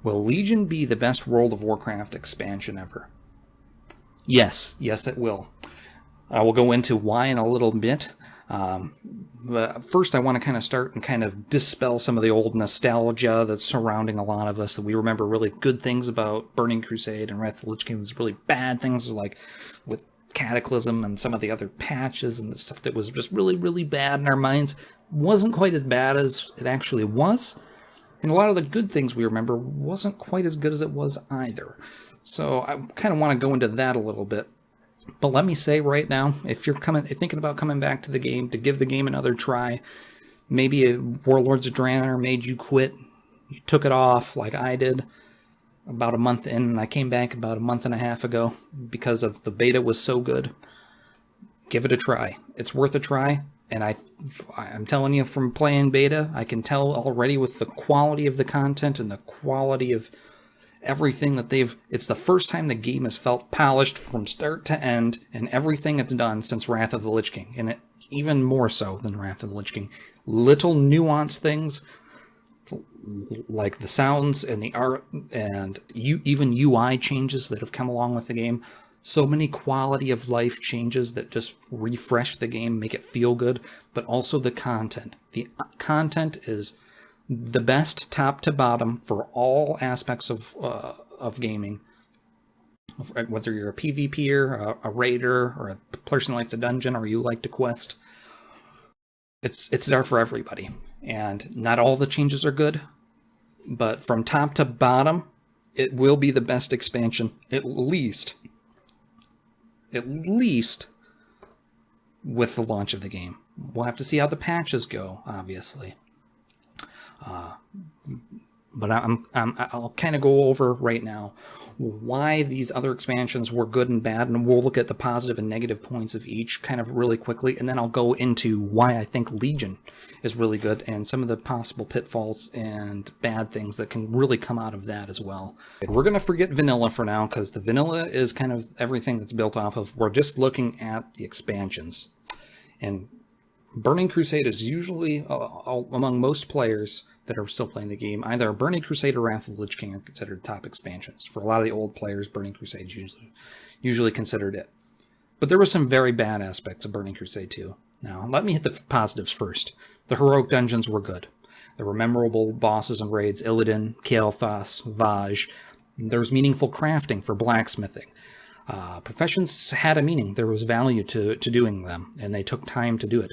Will Legion be the best World of Warcraft expansion ever? Yes, it will. I will go into why in a little bit. But first, I want to kind of start and kind of dispel some of the old nostalgia that's surrounding a lot of us, that we remember really good things about Burning Crusade and Wrath of the Lich King. There's really bad things like with Cataclysm and some of the other patches and the stuff that was just really, really bad in our minds. Wasn't quite as bad as it actually was. And a lot of the good things we remember wasn't quite as good as it was either. So I kind of want to go into that a little bit. But let me say right now, if you're thinking about coming back to the game, to give the game another try, maybe Warlords of Draenor made you quit, you took it off like I did about a month in, and I came back about a month and a half ago because of the beta was so good. Give it a try. It's worth a try, and I'm telling you from playing beta, I can tell already with the quality of the content and the quality of everything that it's the first time the game has felt polished from start to end, and everything it's done since Wrath of the Lich King, and even more so than Wrath of the Lich King. Little nuanced things like the sounds and the art and even UI changes that have come along with the game. So many quality of life changes that just refresh the game, make it feel good, but also the content. The content is the best top to bottom for all aspects of gaming. Whether you're a PvPer, a raider, or a person who likes a dungeon, or you like to quest, it's there for everybody. And not all the changes are good, but from top to bottom, it will be the best expansion, at least with the launch of the game. We'll have to see how the patches go, obviously. But I'll kind of go over right now why these other expansions were good and bad, and we'll look at the positive and negative points of each kind of really quickly, and then I'll go into why I think Legion is really good and some of the possible pitfalls and bad things that can really come out of that as well. We're going to forget vanilla for now, because the vanilla is kind of everything that's built off of. We're just looking at the expansions. And Burning Crusade is usually, among most players that are still playing the game, either Burning Crusade or Wrath of the Lich King are considered top expansions. For a lot of the old players, Burning Crusade is usually considered it. But there were some very bad aspects of Burning Crusade too. Now, let me hit the positives first. The heroic dungeons were good. There were memorable bosses and raids, Illidan, Keihndeth, Vaj. There was meaningful crafting for blacksmithing. Professions had a meaning. There was value to doing them, and they took time to do it.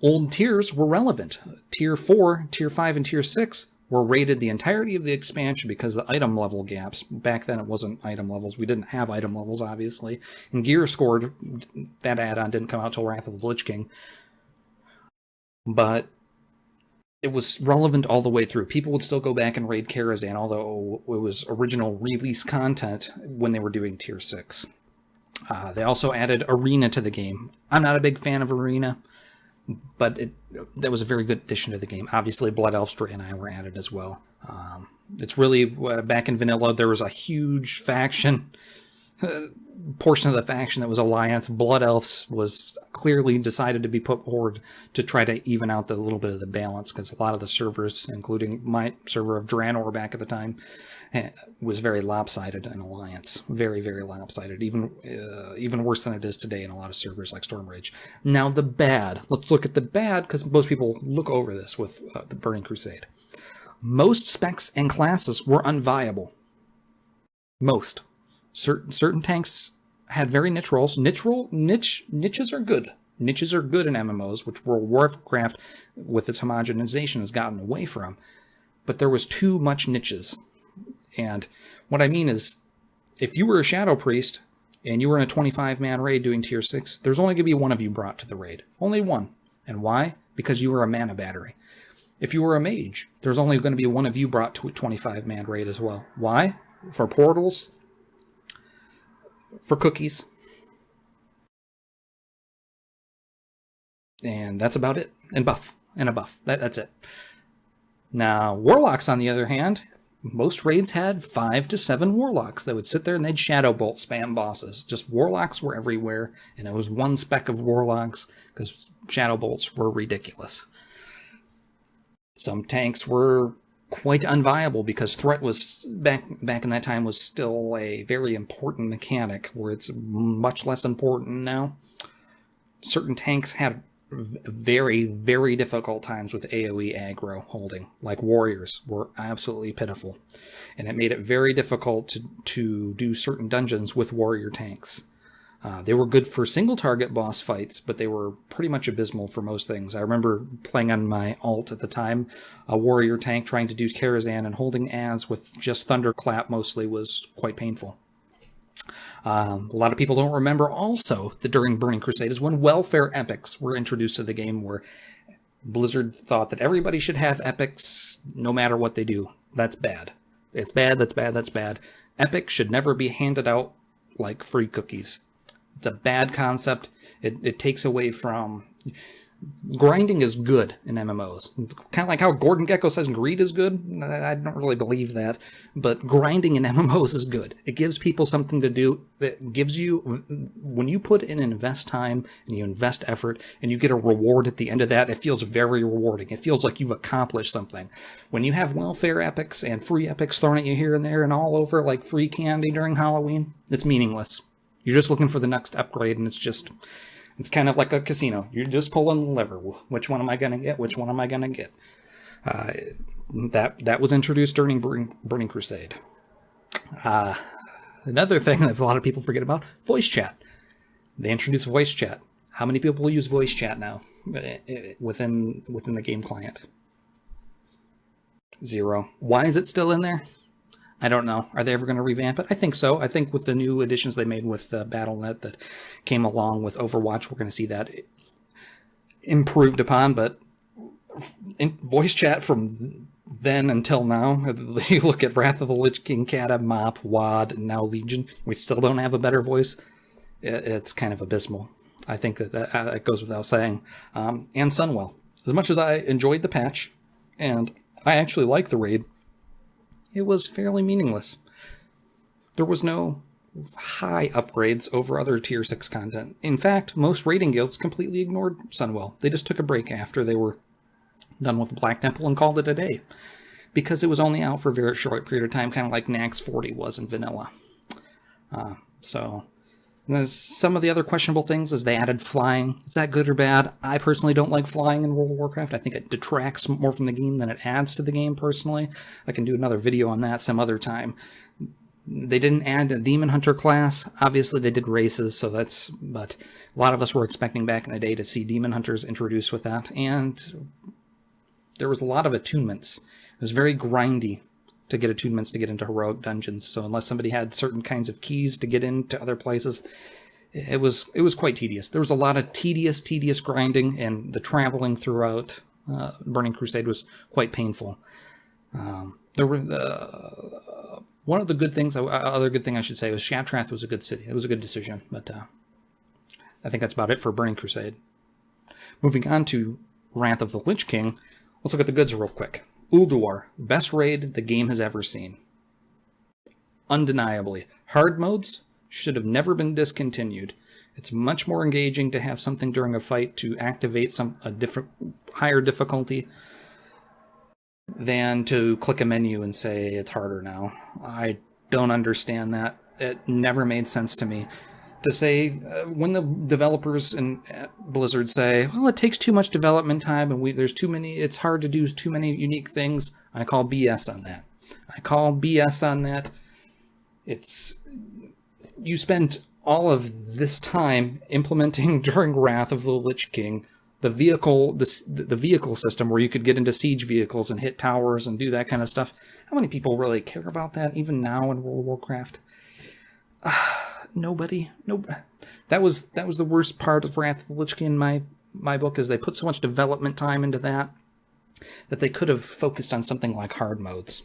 Old tiers were relevant. Tier 4, Tier 5, and Tier 6 were rated the entirety of the expansion because of the item level gaps. Back then it wasn't item levels. We didn't have item levels, obviously. And Gear Scored, that add-on didn't come out till Wrath of the Lich King. But it was relevant all the way through. People would still go back and raid Karazhan, although it was original release content when they were doing Tier 6. They also added Arena to the game. I'm not a big fan of Arena, but that was a very good addition to the game. Obviously, Blood Elves, Draenei were added as well. It's really, back in Vanilla, there was a huge faction, portion of the faction that was Alliance. Blood Elves was clearly decided to be put forward to try to even out the little bit of the balance, because a lot of the servers, including my server of Draenor back at the time, was very lopsided in Alliance. Very, very lopsided. Even worse than it is today in a lot of servers like Stormrage. Now the bad. Let's look at the bad, because most people look over this with the Burning Crusade. Most specs and classes were unviable. Most. Certain tanks had very niche roles. Niches are good. Niches are good in MMOs, which World of Warcraft, with its homogenization, has gotten away from. But there was too much niches. And what I mean is, if you were a Shadow Priest and you were in a 25-man raid doing Tier 6, there's only going to be one of you brought to the raid. Only one. And why? Because you were a mana battery. If you were a mage, there's only going to be one of you brought to a 25-man raid as well. Why? For portals, for cookies, and that's about it. And a buff. That's it. Now, Warlocks, on the other hand, most raids had 5 to 7 Warlocks that would sit there and they'd Shadow Bolt spam bosses. Just Warlocks were everywhere, and it was one spec of Warlocks because Shadow Bolts were ridiculous. Some tanks were quite unviable because threat was back in that time was still a very important mechanic, where it's much less important now. Certain tanks had very, very difficult times with AoE aggro holding, like warriors were absolutely pitiful, and it made it very difficult to do certain dungeons with warrior tanks. They were good for single target boss fights, but they were pretty much abysmal for most things. I remember playing on my alt at the time, a warrior tank trying to do Karazhan, and holding ads with just Thunderclap mostly was quite painful. A lot of people don't remember also that during Burning Crusade is when welfare epics were introduced to the game, where Blizzard thought that everybody should have epics no matter what they do. That's bad. It's bad, that's bad, that's bad. Epics should never be handed out like free cookies. It's a bad concept. It takes away from... Grinding is good in MMOs. Kind of like how Gordon Gekko says greed is good. I don't really believe that. But grinding in MMOs is good. It gives people something to do. That gives you... When you put in and invest time and you invest effort and you get a reward at the end of that, it feels very rewarding. It feels like you've accomplished something. When you have welfare epics and free epics thrown at you here and there and all over, like free candy during Halloween, it's meaningless. You're just looking for the next upgrade, and it's kind of like a casino. You're just pulling the lever. Which one am I going to get? Which one am I going to get? That was introduced during Burning Crusade. Another thing that a lot of people forget about, voice chat. They introduced voice chat. How many people use voice chat now within the game client? 0. Why is it still in there? I don't know. Are they ever going to revamp it? I think so. I think with the new additions they made with Battle.net that came along with Overwatch, we're going to see that improved upon. But voice chat from then until now, you look at Wrath of the Lich King, CATA, MOP, WOD, and now Legion, we still don't have a better voice. It's kind of abysmal. I think that goes without saying. And Sunwell. As much as I enjoyed the patch, and I actually like the raid, it was fairly meaningless. There was no high upgrades over other Tier 6 content. In fact, most raiding guilds completely ignored Sunwell. They just took a break after they were done with Black Temple and called it a day, because it was only out for a very short period of time, kind of like Nax 40 was in vanilla. Some of the other questionable things is they added flying. Is that good or bad? I personally don't like flying in World of Warcraft. I think it detracts more from the game than it adds to the game, personally. I can do another video on that some other time. They didn't add a Demon Hunter class. Obviously, they did races, but a lot of us were expecting back in the day to see Demon Hunters introduced with that, and there was a lot of attunements. It was very grindy to get attunements to get into heroic dungeons. So unless somebody had certain kinds of keys to get into other places, it was quite tedious. There was a lot of tedious grinding, and the traveling throughout Burning Crusade was quite painful. There were one of the good things, other good thing I should say, was Shattrath was a good city. It was a good decision, but I think that's about it for Burning Crusade. Moving on to Wrath of the Lich King, let's look at the goods real quick. Ulduar, best raid the game has ever seen. Undeniably. Hard modes should have never been discontinued. It's much more engaging to have something during a fight to activate a different, higher difficulty than to click a menu and say it's harder now. I don't understand that. It never made sense to me. To say, when the developers at Blizzard say, well, it takes too much development time and there's too many, it's hard to do too many unique things, I call BS on that. You spent all of this time implementing during Wrath of the Lich King the vehicle system where you could get into siege vehicles and hit towers and do that kind of stuff. How many people really care about that, even now in World of Warcraft? Nobody. That was the worst part of Wrath of the Lich King in my book, is they put so much development time into that they could have focused on something like hard modes.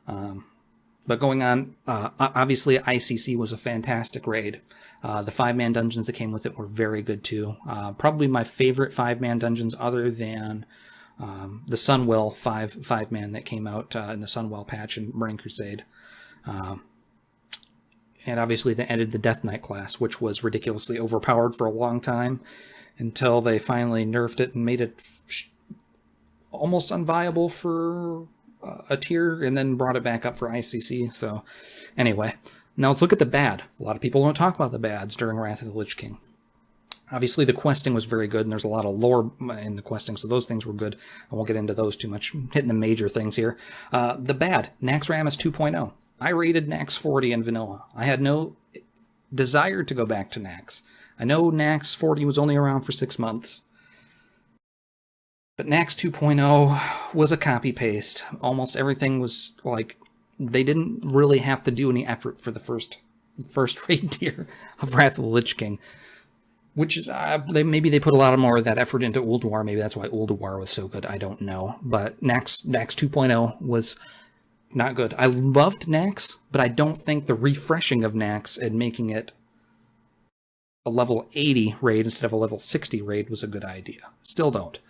But going on, obviously ICC was a fantastic raid. The 5-man dungeons that came with it were very good too. Probably my favorite 5-man dungeons, other than the Sunwell 5-man that came out in the Sunwell patch in Burning Crusade. And obviously they added the Death Knight class, which was ridiculously overpowered for a long time, until they finally nerfed it and made it almost unviable for a tier and then brought it back up for ICC. So anyway, now let's look at the bad. A lot of people don't talk about the bads during Wrath of the Lich King. Obviously, the questing was very good, and there's a lot of lore in the questing, so those things were good. I won't get into those too much. I'm hitting the major things here. The bad, Naxxramas 2.0. I rated Nax 40 in vanilla. I had no desire to go back to Nax. I know Nax 40 was only around for 6 months. But Nax 2.0 was a copy-paste. Almost everything was like, they didn't really have to do any effort for the first raid tier of Wrath of the Lich King. Which is, maybe they put a lot more of that effort into Ulduar. Maybe that's why Ulduar was so good. I don't know. But Nax 2.0 was not good. I loved Nax, but I don't think the refreshing of Nax and making it a level 80 raid instead of a level 60 raid was a good idea. Still don't.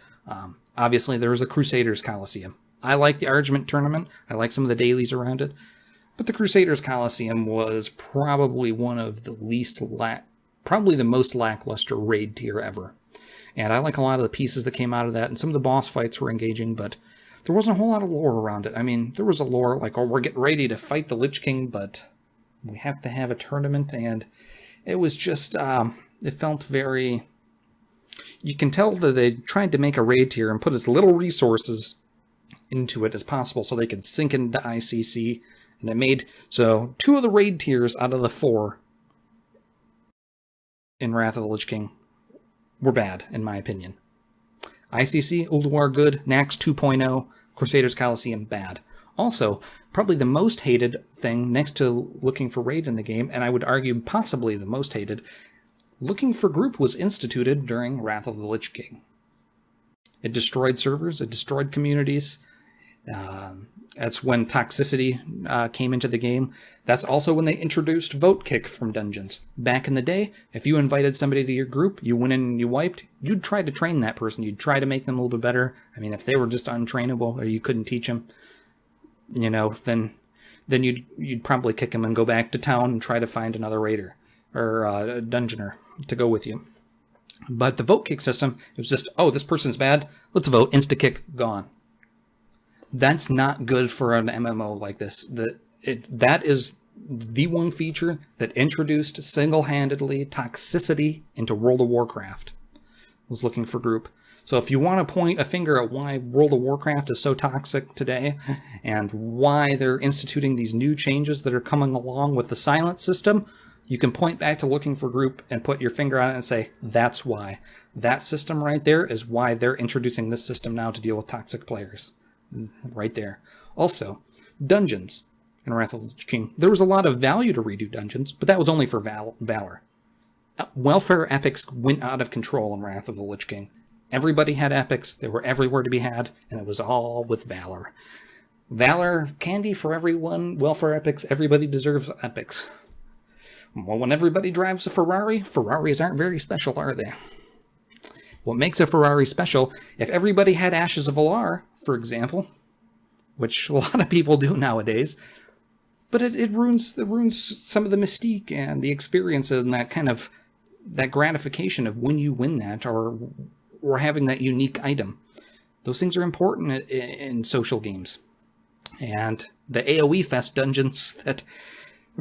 Obviously, there was a Crusaders Coliseum. I like the Argument Tournament. I like some of the dailies around it. But the Crusaders Coliseum was probably one of the probably the most lackluster raid tier ever. And I like a lot of the pieces that came out of that, and some of the boss fights were engaging, but there wasn't a whole lot of lore around it. I mean, there was a lore like, oh, we're getting ready to fight the Lich King, but we have to have a tournament, and it was just, it felt very... You can tell that they tried to make a raid tier and put as little resources into it as possible so they could sink into ICC, and it made... So, 2 of the raid tiers out of the 4 in Wrath of the Lich King were bad, in my opinion. ICC, Ulduar good, Nax 2.0, Crusaders Coliseum bad. Also, probably the most hated thing next to looking for raid in the game, and I would argue possibly the most hated, looking for group was instituted during Wrath of the Lich King. It destroyed servers, it destroyed communities. That's when toxicity came into the game. That's also when they introduced WOTLK from dungeons. Back in the day, if you invited somebody to your group, you went in and you wiped, you'd try to train that person. You'd try to make them a little bit better. I mean, if they were just untrainable or you couldn't teach them, you know, then you'd probably kick them and go back to town and try to find another raider or a dungeoner to go with you. But the WOTLK system, it was just, oh, this person's bad, let's vote, insta-kick, gone. That's not good for an MMO like this. That is the one feature that introduced single-handedly toxicity into World of Warcraft, was looking for group. So if you want to point a finger at why World of Warcraft is so toxic today, and why they're instituting these new changes that are coming along with the silence system, you can point back to looking for group and put your finger on it and say, that's why. That system right there is why they're introducing this system now to deal with toxic players. Right there. Also, dungeons in Wrath of the Lich King. There was a lot of value to redo dungeons, but that was only for Valor. Welfare epics went out of control in Wrath of the Lich King. Everybody had epics, they were everywhere to be had, and it was all with Valor. Valor, candy for everyone, welfare epics, everybody deserves epics. Well, when everybody drives a Ferrari, Ferraris aren't very special, are they? What makes a Ferrari special, if everybody had Ashes of Valar, for example, which a lot of people do nowadays, but it ruins some of the mystique and the experience and that gratification of when you win that or having that unique item. Those things are important in social games. And the AoE Fest dungeons that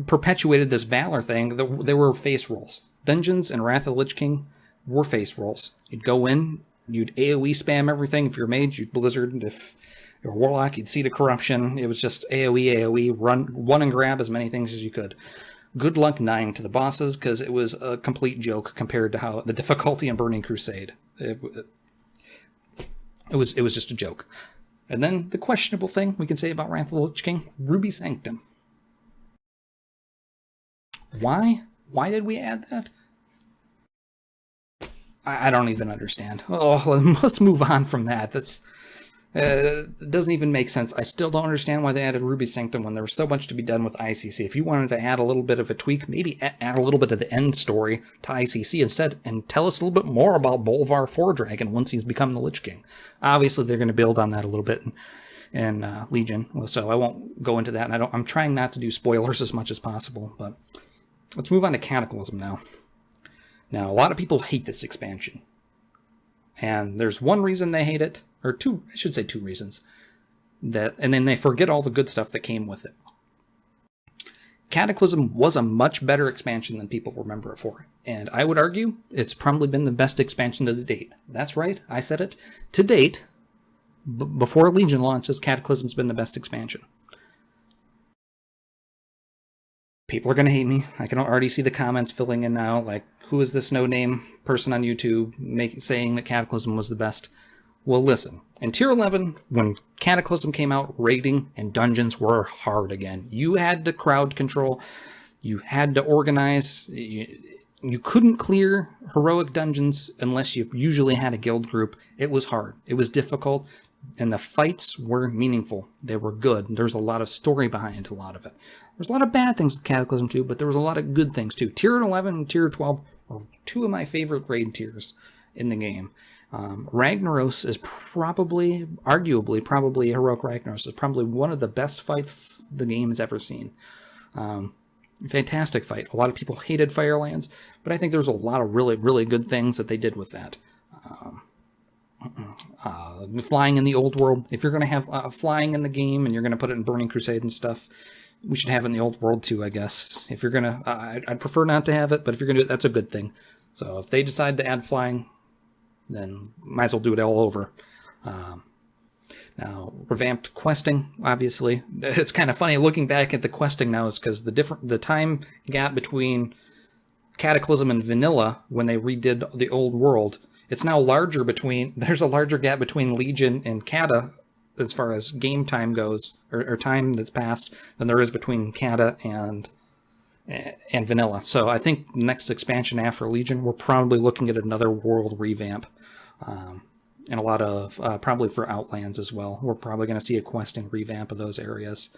perpetuated this Valor thing, there were face rolls. Dungeons in Wrath of the Lich King were face rolls. You'd go in, you'd AoE spam everything. If you're a mage, you'd Blizzard. And if you're a warlock, you'd Seed of Corruption. It was just AoE, run and grab as many things as you could. Good luck 9 to the bosses, because it was a complete joke compared to how the difficulty in Burning Crusade. It was just a joke. And then the questionable thing we can say about Wrath of the Lich King, Ruby Sanctum. Why? Why did we add that? I don't even understand. Oh, let's move on from that. It doesn't even make sense. I still don't understand why they added Ruby Sanctum when there was so much to be done with ICC. If you wanted to add a little bit of a tweak, maybe add a little bit of the end story to ICC instead, and tell us a little bit more about Bolvar Foredragon once he's become the Lich King. Obviously, they're going to build on that a little bit in Legion, so I won't go into that. And I'm trying not to do spoilers as much as possible, but let's move on to Cataclysm now. Now, a lot of people hate this expansion. And there's one reason they hate it, or two, I should say 2 reasons. and then they forget all the good stuff that came with it. Cataclysm was a much better expansion than people remember it for. And I would argue it's probably been the best expansion to date. That's right, I said it. To date, before Legion launches, Cataclysm's been the best expansion. People are going to hate me. I can already see the comments filling in now, like, who is this no-name person on YouTube saying that Cataclysm was the best? Well, listen, in Tier 11, when Cataclysm came out, raiding and dungeons were hard again. You had to crowd control. You had to organize. You couldn't clear heroic dungeons unless you usually had a guild group. It was hard. It was difficult. And the fights were meaningful. They were good. There's a lot of story behind a lot of it. There's a lot of bad things with Cataclysm too, but there was a lot of good things too. Tier 11 and Tier 12 are two of my favorite raid tiers in the game. Ragnaros is arguably, Heroic Ragnaros is probably one of the best fights the game has ever seen. Fantastic fight. A lot of people hated Firelands, but I think there's a lot of really, really good things that they did with that. Flying in the old world. If you're going to have flying in the game and you're going to put it in Burning Crusade and stuff, we should have it in the old world too, I guess. If you're going to, I'd prefer not to have it, but if you're going to do it, that's a good thing. So if they decide to add flying, then might as well do it all over. Now, revamped questing, obviously. It's kind of funny looking back at the questing now, is because the time gap between Cataclysm and Vanilla, when they redid the old world, it's now larger there's a larger gap between Legion and CATA as far as game time goes, or time that's passed, than there is between CATA and Vanilla. So I think next expansion after Legion, we're probably looking at another world revamp. And a lot of, probably for Outlands as well. We're probably going to see a questing revamp of those areas.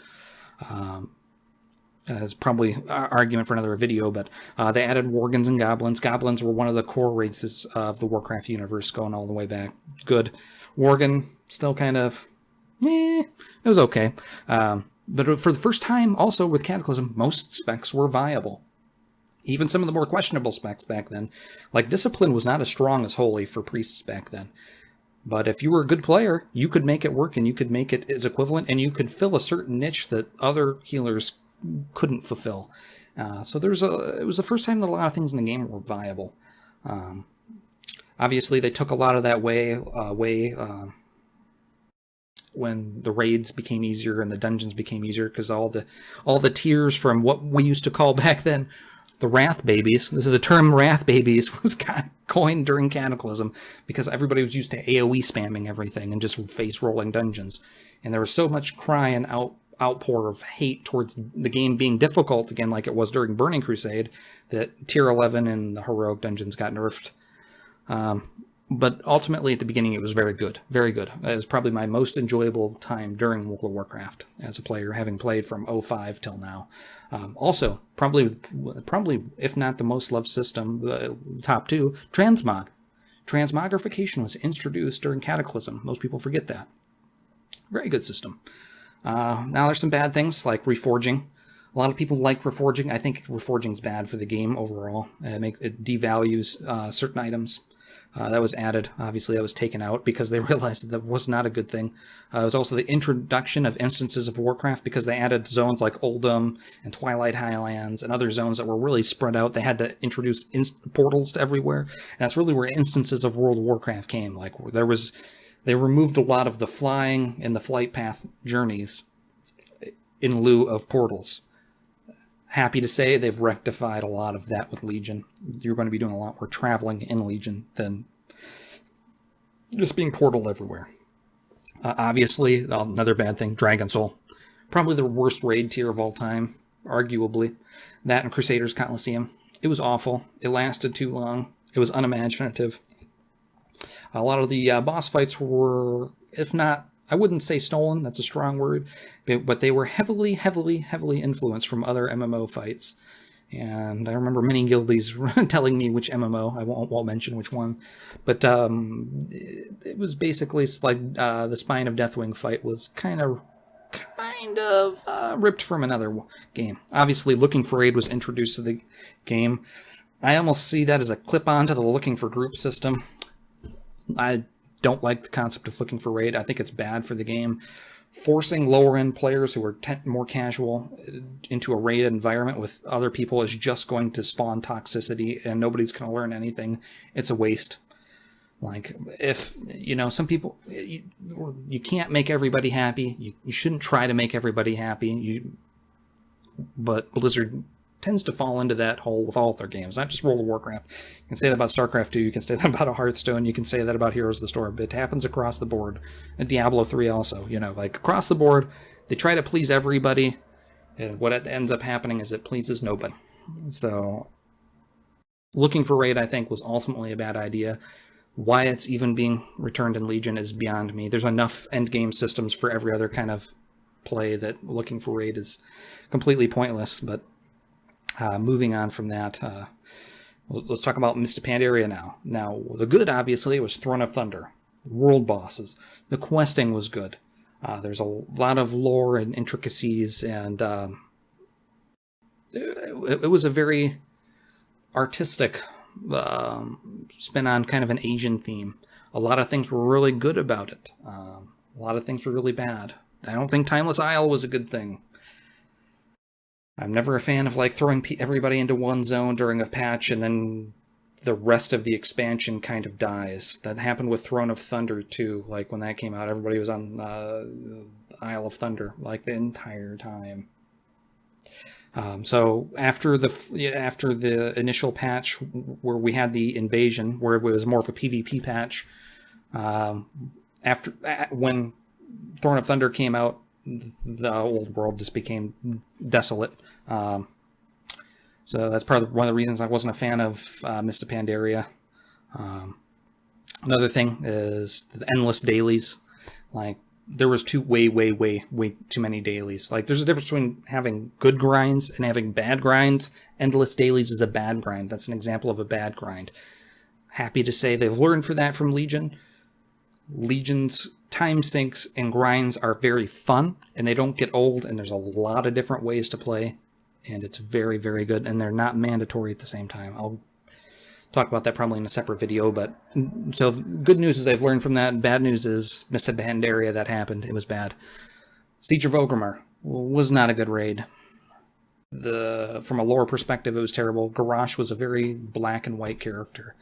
It's probably an argument for another video, but they added Worgens and Goblins. Goblins were one of the core races of the Warcraft universe going all the way back. Good. Worgen, still kind of, it was okay. But for the first time, also with Cataclysm, most specs were viable. Even some of the more questionable specs back then, like Discipline was not as strong as Holy for priests back then. But if you were a good player, you could make it work, and you could make it as equivalent, and you could fill a certain niche that other healers couldn't fulfill. So it was the first time that a lot of things in the game were viable. Obviously, they took a lot of that away when the raids became easier and the dungeons became easier, because all the tiers from what we used to call back then the Wrath Babies. This is the term Wrath Babies was coined during Cataclysm because everybody was used to AoE spamming everything and just face rolling dungeons. And there was so much cry and outpour of hate towards the game being difficult again, like it was during Burning Crusade, that Tier 11 and the heroic dungeons got nerfed. But ultimately, at the beginning, it was very good. Very good. It was probably my most enjoyable time during World of Warcraft as a player, having played from 05 till now. Also, probably, if not the most loved system, the top two, Transmog. Transmogrification was introduced during Cataclysm. Most people forget that. Very good system. Now, there's some bad things, like reforging. A lot of people like reforging. I think reforging is bad for the game overall. It devalues certain items. That was added. Obviously, that was taken out because they realized that was not a good thing. It was also the introduction of instances of Warcraft, because they added zones like Oldham and Twilight Highlands and other zones that were really spread out. They had to introduce portals to everywhere. And that's really where instances of World of Warcraft came. Like, they removed a lot of the flying and the flight path journeys in lieu of portals. Happy to say they've rectified a lot of that with Legion. You're going to be doing a lot more traveling in Legion than just being portaled everywhere. Obviously, another bad thing, Dragon Soul. Probably the worst raid tier of all time, arguably. That and Crusaders Coliseum. It was awful. It lasted too long. It was unimaginative. A lot of the boss fights were, if not, I wouldn't say stolen, that's a strong word, but they were heavily influenced from other MMO fights. And I remember many guildies telling me which MMO, I won't mention which one, but it was basically like the Spine of Deathwing fight was kind of ripped from another game. Obviously, Looking for Aid was introduced to the game. I almost see that as a clip-on to the Looking for Group system. I don't like the concept of Looking for Raid. I think it's bad for the game forcing lower end players who are more casual into a raid environment with other people is just going to spawn toxicity, and nobody's going to learn anything. It's a waste. Like, if, some people, you can't make everybody happy. You shouldn't try to make everybody happy. But Blizzard tends to fall into that hole with all of their games, not just World of Warcraft. You can say that about StarCraft 2, you can say that about Hearthstone, you can say that about Heroes of the Storm, but it happens across the board. And Diablo 3 also, like across the board, they try to please everybody, and what ends up happening is it pleases nobody. So, looking for raid, I think, was ultimately a bad idea. Why it's even being returned in Legion is beyond me. There's enough endgame systems for every other kind of play that looking for raid is completely pointless, but moving on from that, let's talk about Mist of Pandaria now. Now, the good, obviously, was Throne of Thunder. World bosses. The questing was good. There's a lot of lore and intricacies, and it was a very artistic spin on kind of an Asian theme. A lot of things were really good about it. A lot of things were really bad. I don't think Timeless Isle was a good thing. I'm never a fan of throwing everybody into one zone during a patch and then the rest of the expansion kind of dies. That happened with Throne of Thunder too. When that came out, everybody was on Isle of Thunder the entire time. So after the initial patch where we had the invasion, where it was more of a PvP patch, when Throne of Thunder came out, the old world just became desolate. So that's one of the reasons I wasn't a fan of Mist of Pandaria. Another thing is the endless dailies. There was way too many dailies. There's a difference between having good grinds and having bad grinds. Endless dailies is a bad grind. That's an example of a bad grind. Happy to say they've learned from Legion. Legion's time sinks and grinds are very fun, and they don't get old, and there's a lot of different ways to play, and it's very, very good, and they're not mandatory at the same time. I'll talk about that probably in a separate video, but so good news is I've learned from that. Bad news is Mist of Pandaria, that happened. It was bad. Siege of Orgrimmar was not a good raid. From a lore perspective, it was terrible. Garrosh was a very black and white character.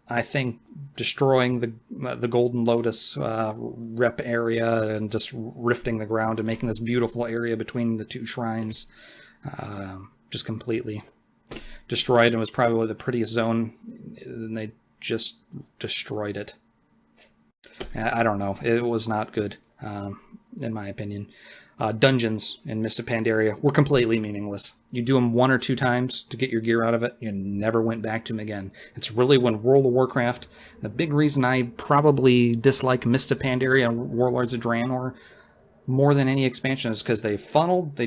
I think destroying the Golden Lotus rep area and just rifting the ground and making this beautiful area between the two shrines just completely destroyed, and was probably the prettiest zone, and they just destroyed it. I don't know. It was not good, in my opinion. Dungeons in Mist of Pandaria were completely meaningless. You do them one or two times to get your gear out of it, you never went back to them again. It's really when World of Warcraft, the big reason I probably dislike Mist of Pandaria and Warlords of Draenor more than any expansion is because they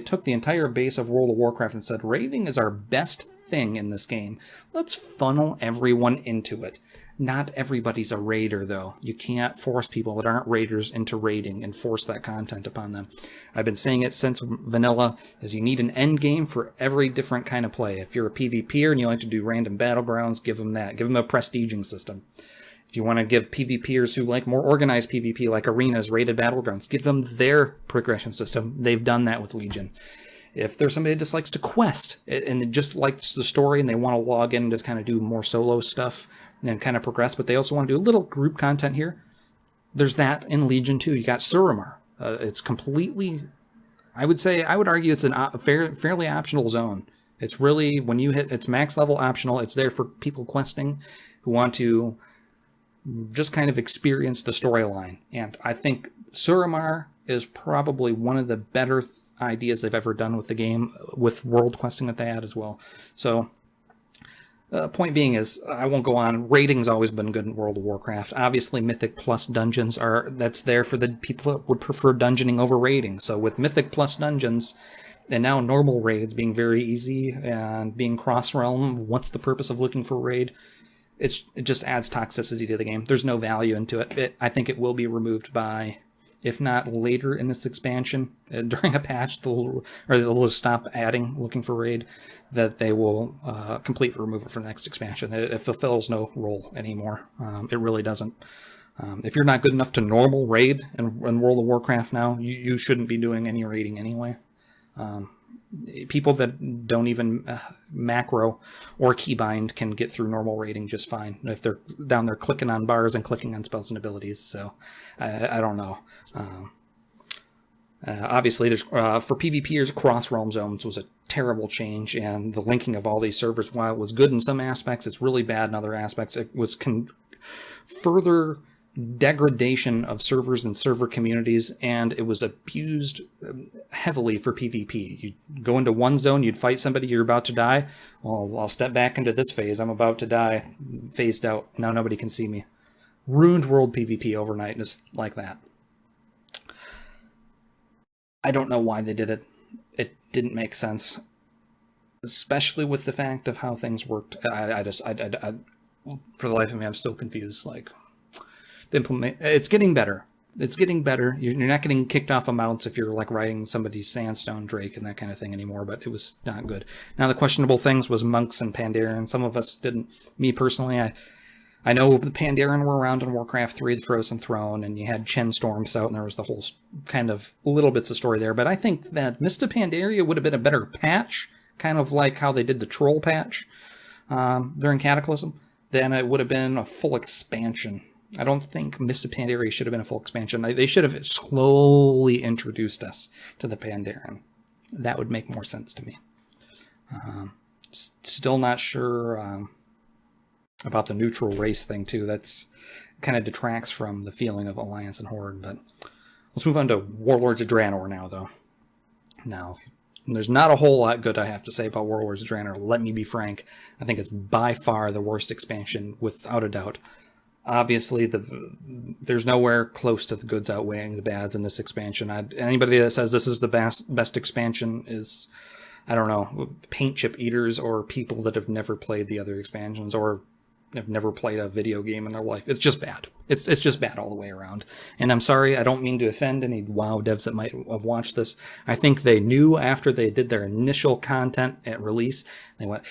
took the entire base of World of Warcraft and said, raiding is our best thing in this game. Let's funnel everyone into it. Not everybody's a raider, though. You can't force people that aren't raiders into raiding and force that content upon them. I've been saying it since vanilla, is you need an end game for every different kind of play. If you're a PvPer and you like to do random battlegrounds, give them that. Give them a prestiging system. If you want to give PvPers who like more organized PvP, like arenas, rated battlegrounds, give them their progression system. They've done that with Legion. If there's somebody that just likes to quest and just likes the story and they want to log in and just kind of do more solo stuff and kind of progress, but they also want to do a little group content here, there's that in Legion too. You got Suramar. It's completely, I would argue it's a fairly optional zone. It's really, when you hit, it's max level optional. It's there for people questing who want to just kind of experience the storyline. And I think Suramar is probably one of the better ideas they've ever done with the game, with world questing that they had as well. So, point being is, I won't go on. Raiding's always been good in World of Warcraft. Obviously, Mythic Plus dungeons that's there for the people that would prefer dungeoning over raiding. So with Mythic Plus dungeons, and now normal raids being very easy and being cross-realm, what's the purpose of looking for raid? It just adds toxicity to the game. There's no value into it. I think it will be removed by, if not later in this expansion, during a patch, they'll stop adding looking for raid, that they will completely remove it from the next expansion. It fulfills no role anymore. It really doesn't. If you're not good enough to normal raid in World of Warcraft now, you shouldn't be doing any raiding anyway. People that don't even macro or keybind can get through normal raiding just fine if they're down there clicking on bars and clicking on spells and abilities. So I don't know. Obviously, there's for PvPers, cross realm zones was a terrible change, and the linking of all these servers, while it was good in some aspects, it's really bad in other aspects. It was further degradation of servers and server communities, and it was abused heavily for PvP. You'd go into one zone, you'd fight somebody, you're about to die. Well, I'll step back into this phase. I'm about to die. Phased out. Now nobody can see me. Ruined world PvP overnight, just like that. I don't know why they did it. It didn't make sense, especially with the fact of how things worked. I for the life of me, I'm still confused. Like, it's getting better. It's getting better. You're not getting kicked off of mounts if you're like riding somebody's Sandstone Drake and that kind of thing anymore, but it was not good. Now, the questionable things was monks and Pandaren. Some of us didn't. Me personally, I know the Pandaren were around in Warcraft 3, the Frozen Throne, and you had Chen Storms out, and there was the whole kind of little bits of story there. But I think that Mista Pandaria would have been a better patch, kind of like how they did the Troll patch during Cataclysm, than it would have been a full expansion. I don't think Mista Pandaria should have been a full expansion. They should have slowly introduced us to the Pandaren. That would make more sense to me. Still not sure about the neutral race thing, too. That's kind of detracts from the feeling of Alliance and Horde. But let's move on to Warlords of Draenor now, though. Now, there's not a whole lot good I have to say about Warlords of Draenor. Let me be frank. I think it's by far the worst expansion, without a doubt. Obviously, there's nowhere close to the goods outweighing the bads in this expansion. Anybody that says this is the best expansion is, I don't know, paint chip eaters or people that have never played the other expansions or have never played a video game in their life. It's just bad. It's just bad all the way around. And I'm sorry, I don't mean to offend any WoW devs that might have watched this. I think they knew after they did their initial content at release, they went,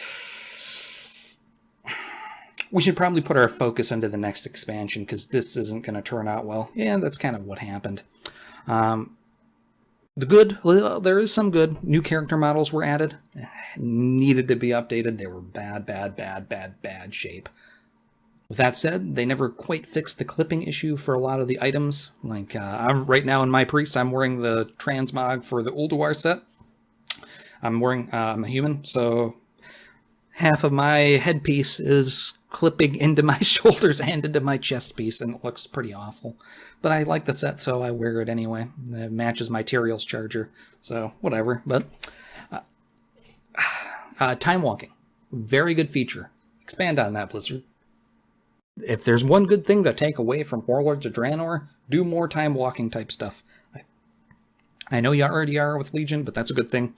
we should probably put our focus into the next expansion because this isn't going to turn out well. Yeah, that's kind of what happened. The good, well, there is some good. New character models were added. Needed to be updated. They were bad shape. With that said, they never quite fixed the clipping issue for a lot of the items. Like, I'm right now in my priest, I'm wearing the transmog for the Ulduar set. I'm a human, so half of my headpiece is clipping into my shoulders and into my chest piece, and it looks pretty awful. But I like the set, so I wear it anyway. It matches my Tyrael's charger, so whatever. But time walking, very good feature. Expand on that, Blizzard. If there's one good thing to take away from Warlords of Draenor, do more time walking type stuff. I know you already are with Legion, but that's a good thing.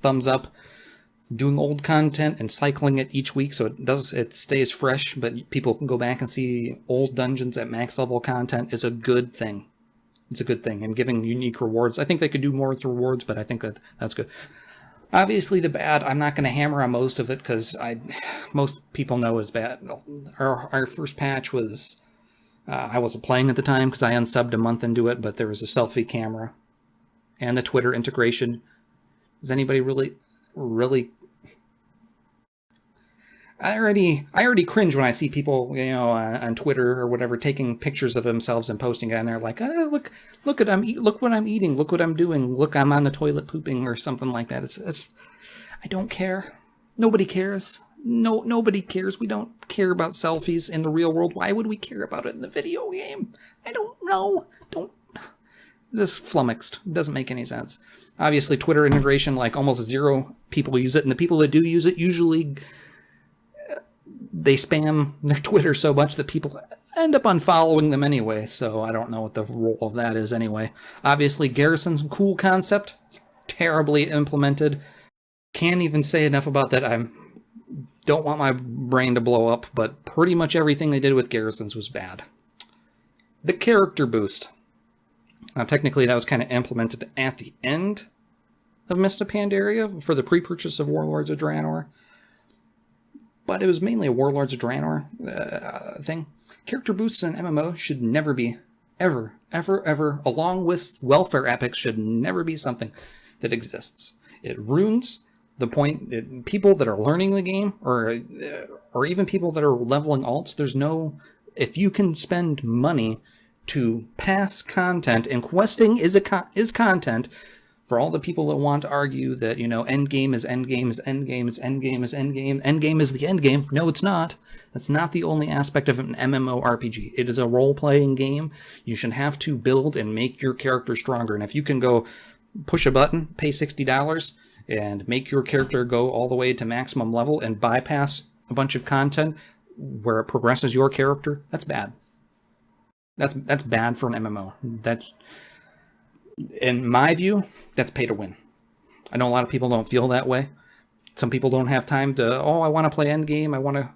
Thumbs up. Doing old content and cycling it each week so it stays fresh, but people can go back and see old dungeons at max level content is a good thing. It's a good thing. And giving unique rewards. I think they could do more with rewards, but I think that's good. Obviously, the bad, I'm not going to hammer on most of it because most people know it's bad. Our first patch was, I wasn't playing at the time because I unsubbed a month into it, but there was a selfie camera and the Twitter integration. Does anybody really I already cringe when I see people, on Twitter or whatever, taking pictures of themselves and posting it, and they're like, oh, look what I'm eating, look what I'm doing, look, I'm on the toilet pooping or something like that. It's I don't care. Nobody cares. Nobody cares. We don't care about selfies in the real world. Why would we care about it in the video game? I don't know. Just flummoxed. Doesn't make any sense. Obviously, Twitter integration, like almost zero people use it, and the people that do use it usually they spam their Twitter so much that people end up unfollowing them anyway, so I don't know what the role of that is anyway. Obviously, Garrison's a cool concept, terribly implemented. Can't even say enough about that. I don't want my brain to blow up, but pretty much everything they did with Garrisons was bad. The character boost. Now, technically, that was kind of implemented at the end of Mista Pandaria for the pre-purchase of Warlords of Draenor. But it was mainly a Warlords of Draenor thing. Character boosts in MMO should never be, ever, along with welfare epics, should never be something that exists. It ruins the point. People that are learning the game, or even people that are leveling alts, if you can spend money to pass content, and questing is content, for all the people that want to argue that, endgame is endgame is endgame is endgame is endgame, endgame is the endgame. No, it's not. That's not the only aspect of an MMORPG. It is a role-playing game. You should have to build and make your character stronger. And if you can go push a button, pay $60, and make your character go all the way to maximum level and bypass a bunch of content where it progresses your character, that's bad. That's bad for an MMO. That's, in my view, that's pay to win. I know a lot of people don't feel that way. Some people don't have time to, I want to play endgame.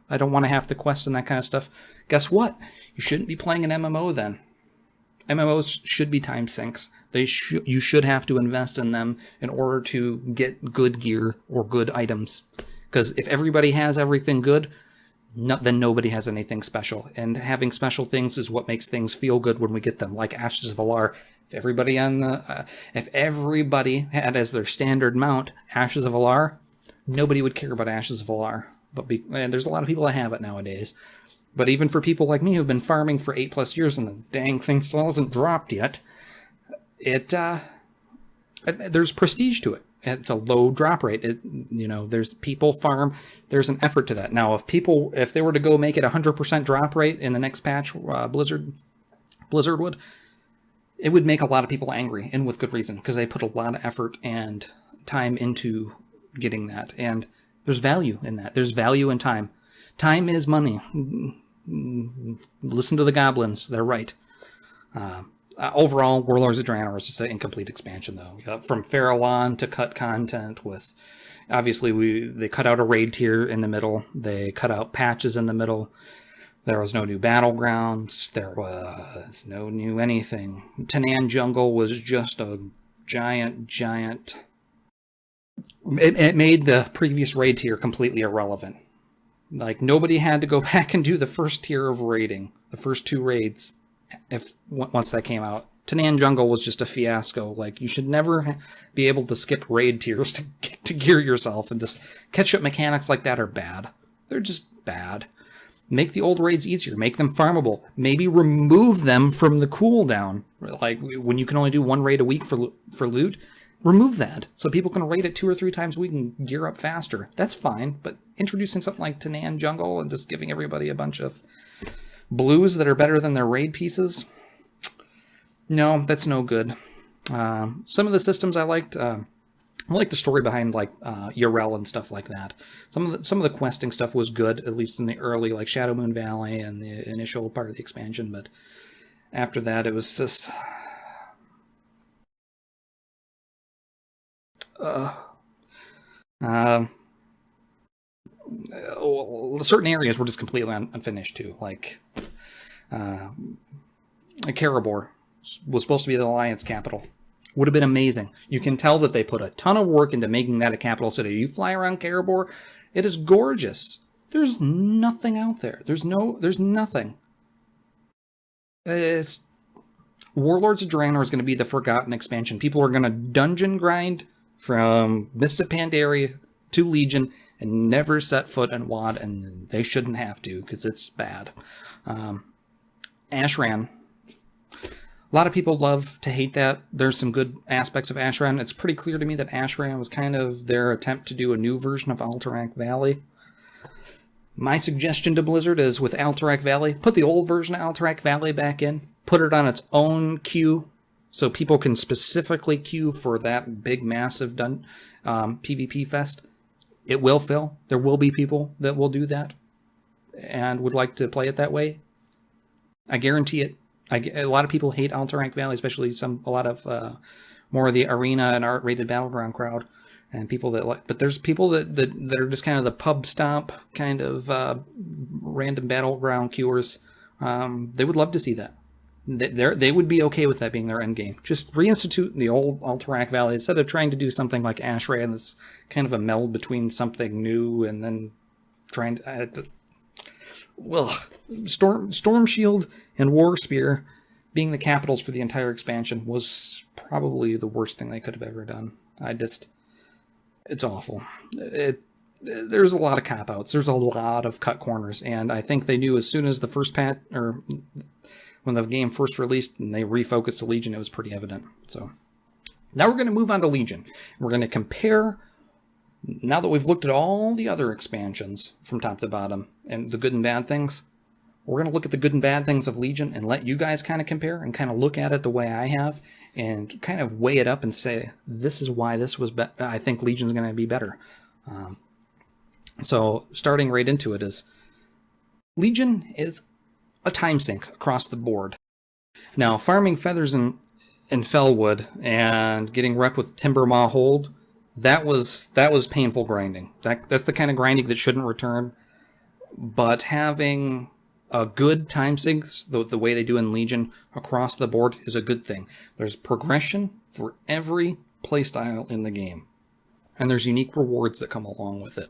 I don't want to have to quest and that kind of stuff. Guess what? You shouldn't be playing an MMO then. MMOs should be time sinks. You should have to invest in them in order to get good gear or good items. Because if everybody has everything good, then nobody has anything special. And having special things is what makes things feel good when we get them, like Ashes of Valar. If everybody had as their standard mount Ashes of Valar, nobody would care about Ashes of Valar. And there's a lot of people that have it nowadays. But even for people like me who've been farming for 8+ years and the dang thing still hasn't dropped yet, there's prestige to it. It's a low drop rate. There's people farm. There's an effort to that. Now, if they were to go make it 100% drop rate in the next patch, Blizzard would, it would make a lot of people angry, and with good reason, because they put a lot of effort and time into getting that. And there's value in that. There's value in time. Time is money. Listen to the goblins. They're right. Overall, Warlords of Draenor is just an incomplete expansion, though. From Farallon to cut content with, obviously, they cut out a raid tier in the middle. They cut out patches in the middle. There was no new battlegrounds. There was no new anything. Tanan Jungle was just a giant. It made the previous raid tier completely irrelevant. Like, nobody had to go back and do the first tier of raiding, the first 2 raids. Once that came out, Tanan Jungle was just a fiasco. Like, you should never be able to skip raid tiers to gear yourself, and just catch-up mechanics like that are bad. They're just bad. Make the old raids easier. Make them farmable. Maybe remove them from the cooldown. Like, when you can only do 1 raid a week for loot, remove that so people can raid it 2 or 3 times a week and gear up faster. That's fine, but introducing something like Tanan Jungle and just giving everybody a bunch of blues that are better than their raid pieces, no, that's no good. Some of the systems I liked. I like the story behind, like, Yrel and stuff like that. Some of the questing stuff was good, at least in the early, like, Shadow Moon Valley and the initial part of the expansion. But after that, it was just certain areas were just completely unfinished too. Like, Karabor was supposed to be the Alliance capital. Would have been amazing. You can tell that they put a ton of work into making that a capital city. You fly around Karabor, it is gorgeous. There's nothing out there. There's nothing. Warlords of Draenor is going to be the forgotten expansion. People are going to dungeon grind from Mists of Pandaria to Legion and never set foot in WoD, and they shouldn't have to, because it's bad. Ashran. A lot of people love to hate that. There's some good aspects of Ashran. It's pretty clear to me that Ashran was kind of their attempt to do a new version of Alterac Valley. My suggestion to Blizzard is, with Alterac Valley, put the old version of Alterac Valley back in. Put it on its own queue, so people can specifically queue for that big, massive PvP fest. It will fill. There will be people that will do that and would like to play it that way. I guarantee it. A lot of people hate Alterac Valley, especially a lot of more of the arena and art-rated battleground crowd, and people that like. But there's people that are just kind of the pub stomp kind of random battleground queuers. They would love to see that. They would be okay with that being their end game. Just reinstitute the old Alterac Valley instead of trying to do something like Ashran that's kind of a meld between something new and then trying to. well, Storm Shield and War Spear being the capitals for the entire expansion was probably the worst thing they could have ever done. It's awful. There's a lot of cop-outs. There's a lot of cut corners, and I think they knew as soon as the first patch, or when the game first released and they refocused the Legion, it was pretty evident. So now we're going to move on to Legion. We're going to compare, now that we've looked at all the other expansions from top to bottom and the good and bad things, we're going to look at the good and bad things of Legion and let you guys kind of compare and kind of look at it the way I have and kind of weigh it up and say, this is why this was I think Legion's going to be better. So starting right into it is, Legion is a time sink across the board. Now, farming feathers in Fellwood and getting rep with Timber Maw Hold, that was painful grinding. That's the kind of grinding that shouldn't return. But having a good time sinks, the way they do in Legion, across the board is a good thing. There's progression for every playstyle in the game. And there's unique rewards that come along with it.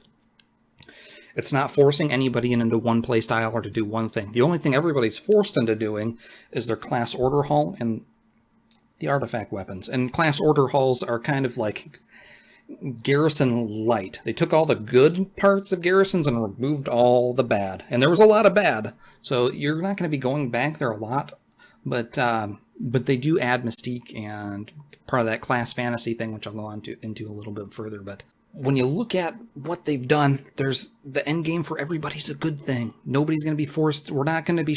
It's not forcing anybody into one playstyle or to do one thing. The only thing everybody's forced into doing is their class order hall and the artifact weapons. And class order halls are kind of like Garrison light. They took all the good parts of Garrisons and removed all the bad. And there was a lot of bad. So you're not going to be going back there a lot. But they do add mystique and part of that class fantasy thing, which I'll go on into a little bit further. But when you look at what they've done, there's the end game for everybody's a good thing. Nobody's going to be forced. We're not going to be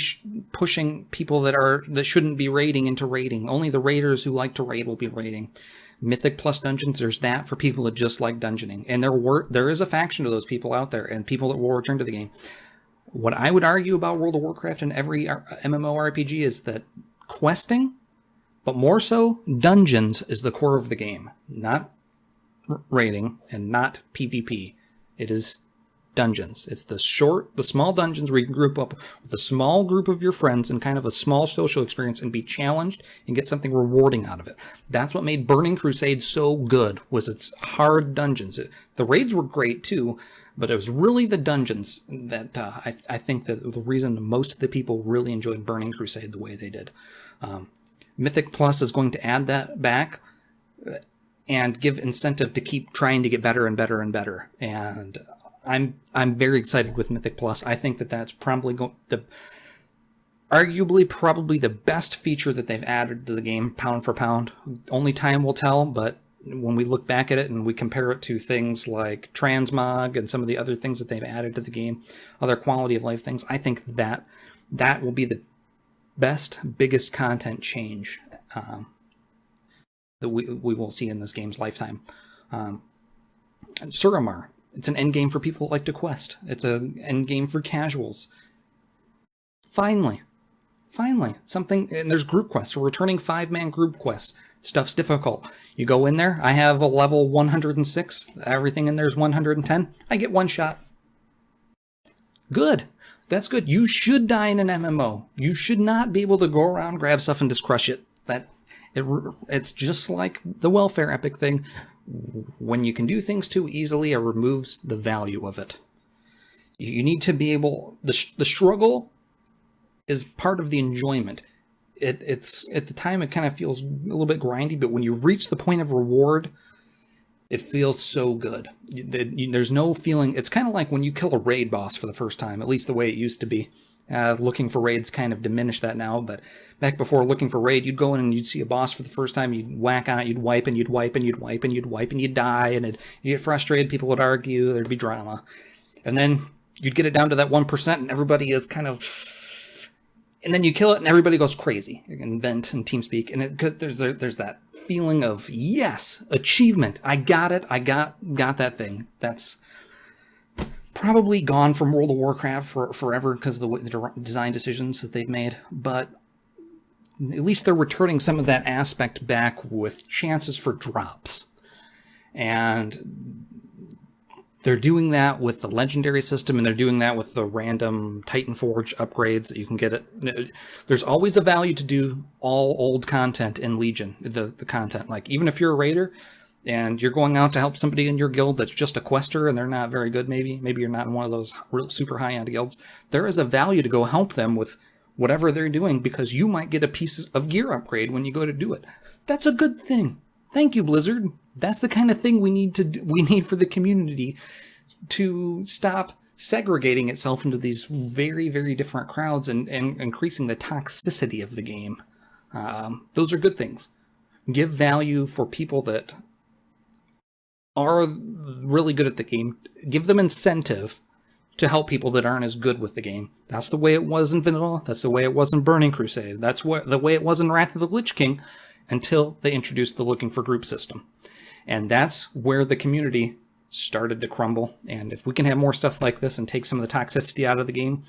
pushing people that shouldn't be raiding into raiding. Only the raiders who like to raid will be raiding. Mythic plus dungeons, there's that for people that just like dungeoning. And there is a faction of those people out there and people that will return to the game. What I would argue about World of Warcraft and every MMORPG is that questing, but more so dungeons, is the core of the game. Not raiding and not PvP. It is dungeons. It's the small dungeons where you can group up with a small group of your friends and kind of a small social experience and be challenged and get something rewarding out of it. That's what made Burning Crusade so good, was its hard dungeons. The raids were great too, but it was really the dungeons that I think that the reason most of the people really enjoyed Burning Crusade the way they did. Mythic Plus is going to add that back and give incentive to keep trying to get better and better and better. And I'm very excited with Mythic Plus. I think that's probably arguably probably the best feature that they've added to the game, pound for pound. Only time will tell, but when we look back at it and we compare it to things like Transmog and some of the other things that they've added to the game, other quality of life things, I think that will be the best, biggest content change that we will see in this game's lifetime. Suramar, it's an end game for people that like to quest. It's an end game for casuals. Finally, something, and there's group quests. We're returning 5-man group quests. Stuff's difficult. You go in there, I have a level 106, everything in there is 110. I get one shot. Good. That's good. You should die in an MMO. You should not be able to go around, grab stuff, and just crush it. It's just like the welfare epic thing. When you can do things too easily, it removes the value of it. You need to be able... The struggle is part of the enjoyment. It's at the time, it kind of feels a little bit grindy, but when you reach the point of reward, it feels so good. There's no feeling... It's kind of like when you kill a raid boss for the first time, at least the way it used to be. Looking for raids kind of diminished that now, but back before looking for raid, you'd go in and you'd see a boss for the first time, you'd whack on it, you'd wipe, and you'd wipe, and you'd wipe, and you'd wipe, and you'd die, and you'd get frustrated, people would argue, there'd be drama. And then you'd get it down to that 1%, and everybody is kind of... And then you kill it, and everybody goes crazy. You can vent and TeamSpeak, and there's that feeling of, yes, achievement, I got it, I got that thing. That's probably gone from World of Warcraft forever because of the design decisions that they've made, but at least they're returning some of that aspect back with chances for drops. And they're doing that with the legendary system, and they're doing that with the random Titan Forge upgrades that you can get it. There's always a value to do all old content in Legion, the content. Like, even if you're a raider, and you're going out to help somebody in your guild that's just a quester and they're not very good, maybe you're not in one of those real super high-end guilds, there is a value to go help them with whatever they're doing, because you might get a piece of gear upgrade when you go to do it. That's a good thing. Thank you, Blizzard. That's the kind of thing we need for the community to stop segregating itself into these very, very different crowds and increasing the toxicity of the game. Those are good things. Give value for people that are really good at the game. Give them incentive to help people that aren't as good with the game. That's the way it was in Vanilla. That's the way it was in Burning Crusade. That's the way it was in Wrath of the Lich King, until they introduced the looking for group system. And that's where the community started to crumble. And if we can have more stuff like this and take some of the toxicity out of the game,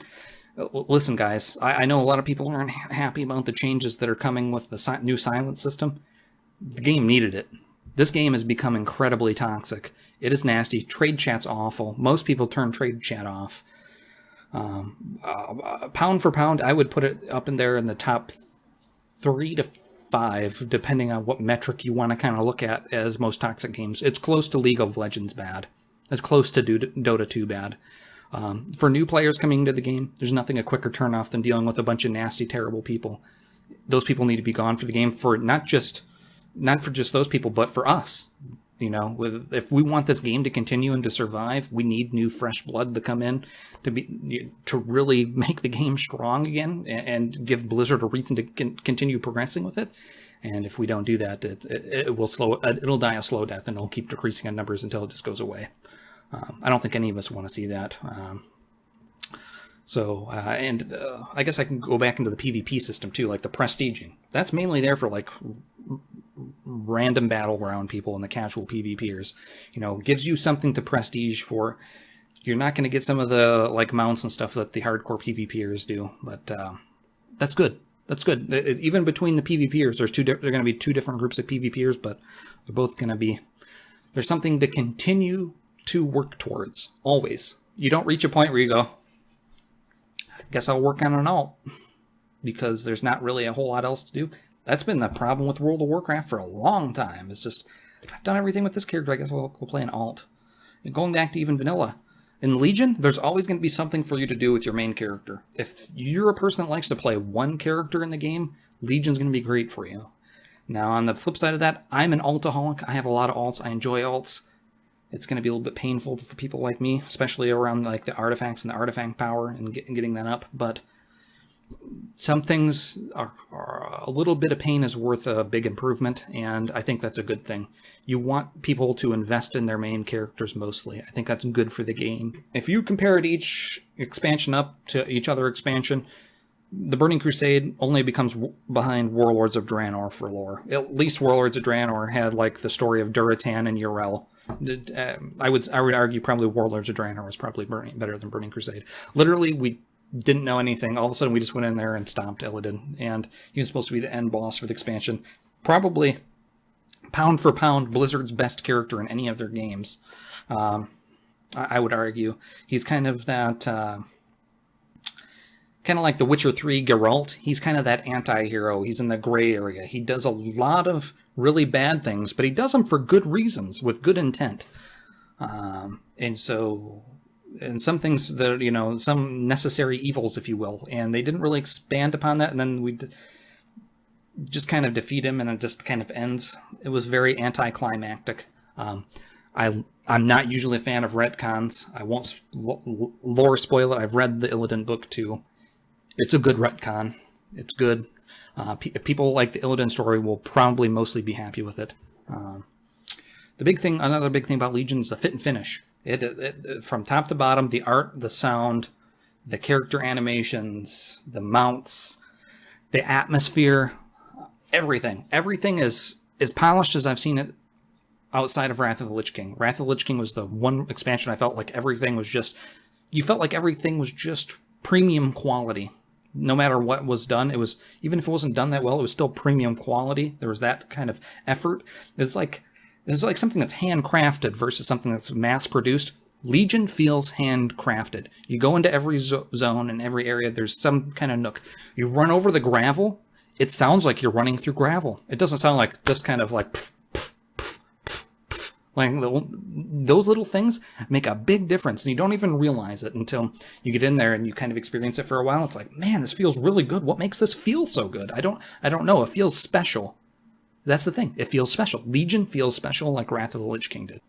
listen, guys, I know a lot of people aren't happy about the changes that are coming with the new silence system. The game needed it. This game has become incredibly toxic. It is nasty. Trade chat's awful. Most people turn trade chat off. Pound for pound, I would put it up in there in the top 3 to 5, depending on what metric you want to kind of look at as most toxic games. It's close to League of Legends bad. It's close to Dota 2 bad. For new players coming into the game, there's nothing a quicker turnoff than dealing with a bunch of nasty, terrible people. Those people need to be gone for the game, for not for just those people, but for us. You know, if we want this game to continue and to survive, we need new, fresh blood to come in to really make the game strong again and give Blizzard a reason to continue progressing with it. And if we don't do that, it'll die a slow death, and it'll keep decreasing in numbers until it just goes away. I don't think any of us want to see that. I guess I can go back into the PvP system too, like the prestiging. That's mainly there for like random battleground people and the casual PvPers. You know, gives you something to prestige for. You're not going to get some of the like mounts and stuff that the hardcore PvPers do, but that's good. That's good. Even between the PvPers, there are going to be 2 different groups of PvPers, but they're both going to be. There's something to continue to work towards. Always. You don't reach a point where you go, guess I'll work on an alt, because there's not really a whole lot else to do. That's been the problem with World of Warcraft for a long time. It's just, I've done everything with this character, I guess we'll play an alt. And going back to even Vanilla, in Legion, there's always going to be something for you to do with your main character. If you're a person that likes to play one character in the game, Legion's going to be great for you. Now, on the flip side of that, I'm an altaholic. I have a lot of alts. I enjoy alts. It's going to be a little bit painful for people like me, especially around like the artifacts and the artifact power and getting that up. But some things are a little bit of pain is worth a big improvement, and I think that's a good thing. You want people to invest in their main characters mostly. I think that's good for the game. If you compared each expansion up to each other expansion, the Burning Crusade only becomes behind Warlords of Draenor for lore. At least Warlords of Draenor had like the story of Duratan and Yrel. I would argue probably Warlords of Draenor was probably better than Burning Crusade. Literally, we didn't know anything. All of a sudden, we just went in there and stomped Illidan, and he was supposed to be the end boss for the expansion. Probably, pound for pound, Blizzard's best character in any of their games. I would argue he's kind of that, kind of like the Witcher 3 Geralt. He's kind of that anti-hero. He's in the gray area. He does a lot of really bad things, but he does them for good reasons, with good intent. And some things that, you know, some necessary evils, if you will, and they didn't really expand upon that, and then we just kind of defeat him, and it just kind of ends. It was very anticlimactic. I'm not usually a fan of retcons. I won't lore spoil it. I've read the Illidan book too. It's a good retcon. It's good. If people like the Illidan story, will probably mostly be happy with it. Another big thing about Legion is the fit and finish. It from top to bottom, the art, the sound, the character animations, the mounts, the atmosphere, everything. Everything is as polished as I've seen it outside of Wrath of the Lich King. Wrath of the Lich King was the one expansion I felt like everything was just... You felt like everything was just premium quality. No matter what was done, it was... Even if it wasn't done that well, it was still premium quality. There was that kind of effort. It's like something that's handcrafted versus something that's mass-produced. Legion feels handcrafted. You go into every zone and every area, there's some kind of nook. You run over the gravel, it sounds like you're running through gravel. It doesn't sound like this kind of like... Like, those little things make a big difference, and you don't even realize it until you get in there and you kind of experience it for a while. It's like, man, this feels really good. What makes this feel so good? I don't know. It feels special. That's the thing. It feels special. Legion feels special like Wrath of the Lich King did.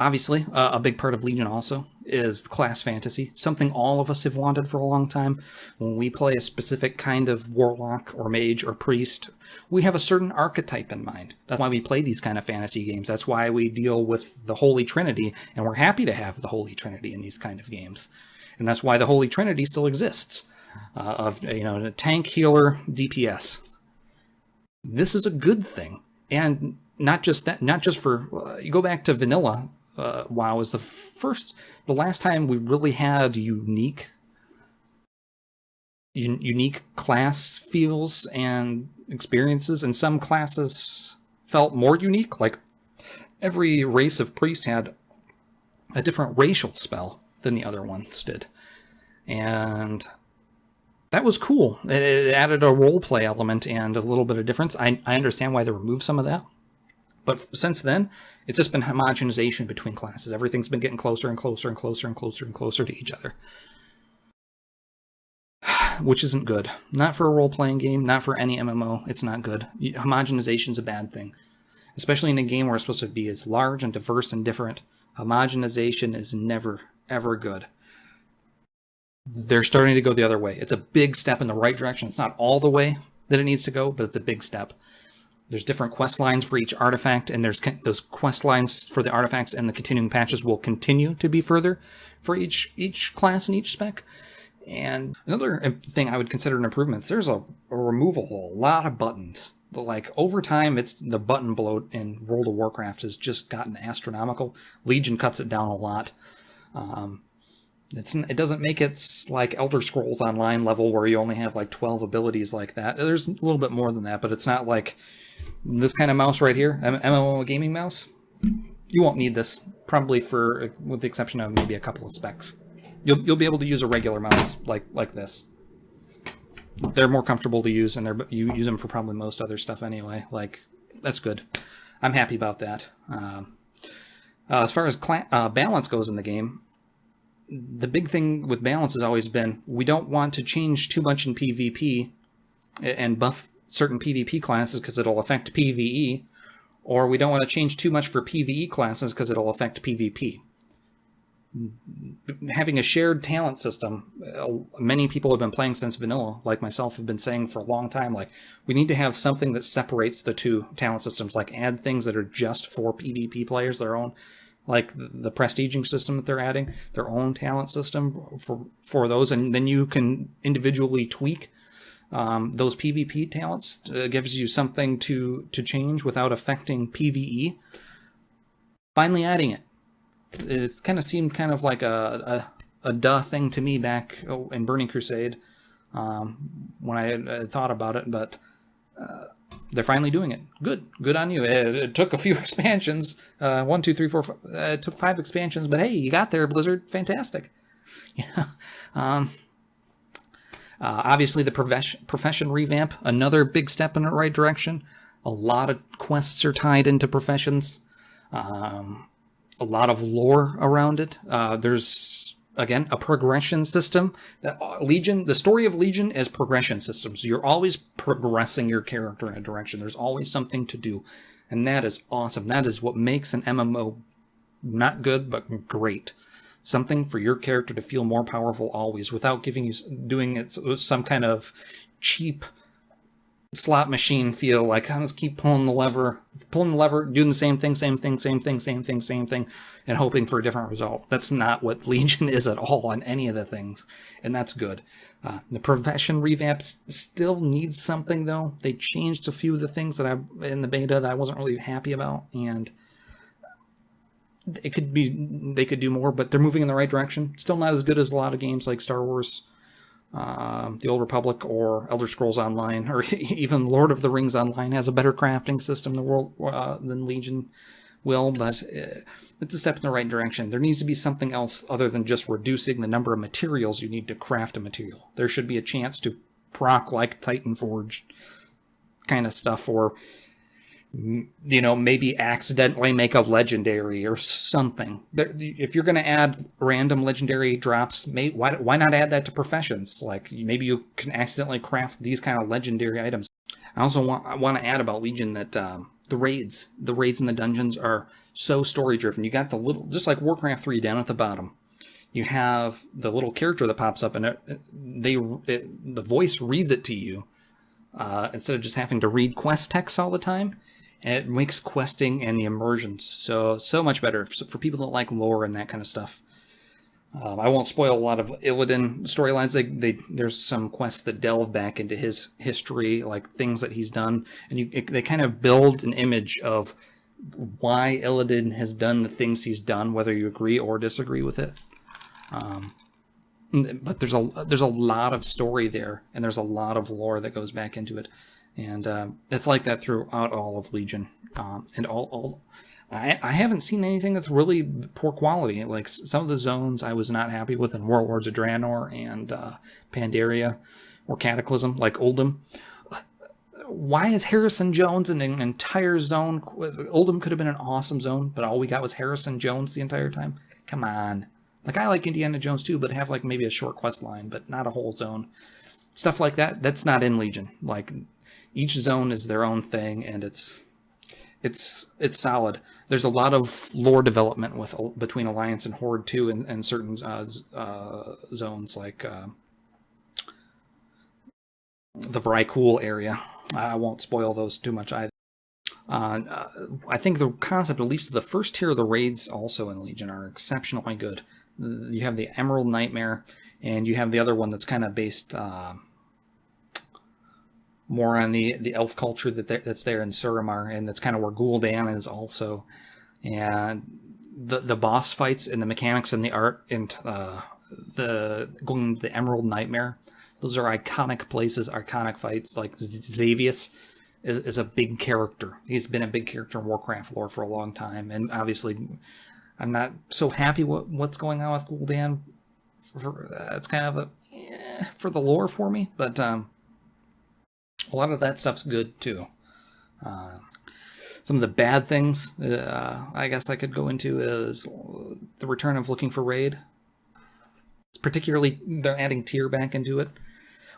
Obviously, a big part of Legion also is class fantasy, something all of us have wanted for a long time. When we play a specific kind of warlock or mage or priest, we have a certain archetype in mind. That's why we play these kind of fantasy games. That's why we deal with the Holy Trinity, and we're happy to have the Holy Trinity in these kind of games. And that's why the Holy Trinity still exists, tank, healer, DPS. This is a good thing, and not just that. Not just for you go back to vanilla. WoW is the last time we really had unique class feels and experiences, and some classes felt more unique. Like every race of priest had a different racial spell than the other ones did, and that was cool. It added a role play element and a little bit of difference. I understand why they removed some of that. But since then, it's just been homogenization between classes. Everything's been getting closer and closer and closer and closer and closer to each other. Which isn't good. Not for a role-playing game, not for any MMO. It's not good. Homogenization's a bad thing. Especially in a game where it's supposed to be as large and diverse and different. Homogenization is never, ever good. They're starting to go the other way. It's a big step in the right direction. It's not all the way that it needs to go, but it's a big step. There's different quest lines for each artifact, and there's those quest lines for the artifacts and the continuing patches will continue to be further for each class and each spec. And another thing I would consider an improvement is there's a removal of a lot of buttons. Like, over time, it's the button bloat in World of Warcraft has just gotten astronomical. Legion cuts it down a lot. It doesn't make it like Elder Scrolls Online level where you only have like 12 abilities like that. There's a little bit more than that, but it's not like this kind of mouse right here, MMO gaming mouse. You won't need this, probably with the exception of maybe a couple of specs. You'll be able to use a regular mouse like this. They're more comfortable to use, and you use them for probably most other stuff anyway. Like, that's good. I'm happy about that. As far as balance goes in the game, the big thing with balance has always been we don't want to change too much in PvP and buff certain PvP classes because it'll affect PvE, or we don't want to change too much for PvE classes because it'll affect PvP. Having a shared talent system, many people have been playing since vanilla, like myself, have been saying for a long time, like, we need to have something that separates the two talent systems, like add things that are just for PvP players, their own, like the prestiging system that they're adding, their own talent system for those, and then you can individually tweak those PvP talents. Gives you something to change without affecting PvE. Finally adding it. It kind of seemed kind of like a duh thing to me back in Burning Crusade when I had thought about it, but they're finally doing it. Good on you. It took a few expansions. 1, 2, 3, 4, 5. It took 5 expansions, but hey, you got there, Blizzard. Fantastic. Yeah. Obviously, the profession revamp, another big step in the right direction. A lot of quests are tied into professions. A lot of lore around it. There's, again, a progression system. The story of Legion is progression systems. You're always progressing your character in a direction. There's always something to do. And that is awesome. That is what makes an MMO not good, but great. Something for your character to feel more powerful always, without doing it some kind of cheap slot machine feel, like, I just keep pulling the lever, doing the same thing, and hoping for a different result. That's not what Legion is at all on any of the things, and that's good. The profession revamp still needs something, though. They changed a few of the things in the beta that I wasn't really happy about, and they could do more, but they're moving in the right direction. Still not as good as a lot of games like Star Wars, The Old Republic, or Elder Scrolls Online, or even Lord of the Rings Online has a better crafting system than Legion will, but it's a step in the right direction. There needs to be something else other than just reducing the number of materials you need to craft a material. There should be a chance to proc like Titan Forge kind of stuff, or you know, maybe accidentally make a legendary or something. If you're going to add random legendary drops, why not add that to professions? Like, maybe you can accidentally craft these kind of legendary items. I also want to add about Legion that the raids in the dungeons are so story driven. You got the little, just like Warcraft 3 down at the bottom, you have the little character that pops up, and the voice reads it to you instead of just having to read quest text all the time. And it makes questing and the immersion so much better for people that like lore and that kind of stuff. I won't spoil a lot of Illidan storylines. There's some quests that delve back into his history, like things that he's done, and they kind of build an image of why Illidan has done the things he's done, whether you agree or disagree with it. But there's a lot of story there, and there's a lot of lore that goes back into it, and it's like that throughout all of Legion, and all. I haven't seen anything that's really poor quality. Like some of the zones I was not happy with in Warlords of Draenor and Pandaria or Cataclysm, like Uldum. Why is Harrison Jones in an entire zone? Uldum could have been an awesome zone, but all we got was Harrison Jones the entire time. Come on. Like, I like Indiana Jones too, but have like maybe a short quest line, but not a whole zone. Stuff like that, that's not in Legion. Like, each zone is their own thing, and it's solid. There's a lot of lore development between Alliance and Horde too, in certain zones, like the Vrykul area. I won't spoil those too much either. I think the concept, at least of the first tier of the raids also in Legion, are exceptionally good. You have the Emerald Nightmare, and you have the other one that's kind of based more on the elf culture that's there in Suramar, and that's kind of where Gul'dan is also. And the boss fights and the mechanics and the art and the Emerald Nightmare, those are iconic places, iconic fights. Like Xavius is a big character. He's been a big character in Warcraft lore for a long time, and obviously I'm not so happy what's going on with Gul'dan. It's kind of for the lore for me, but a lot of that stuff's good too. Some of the bad things I guess I could go into is the return of looking for raid. Particularly, they're adding tier back into it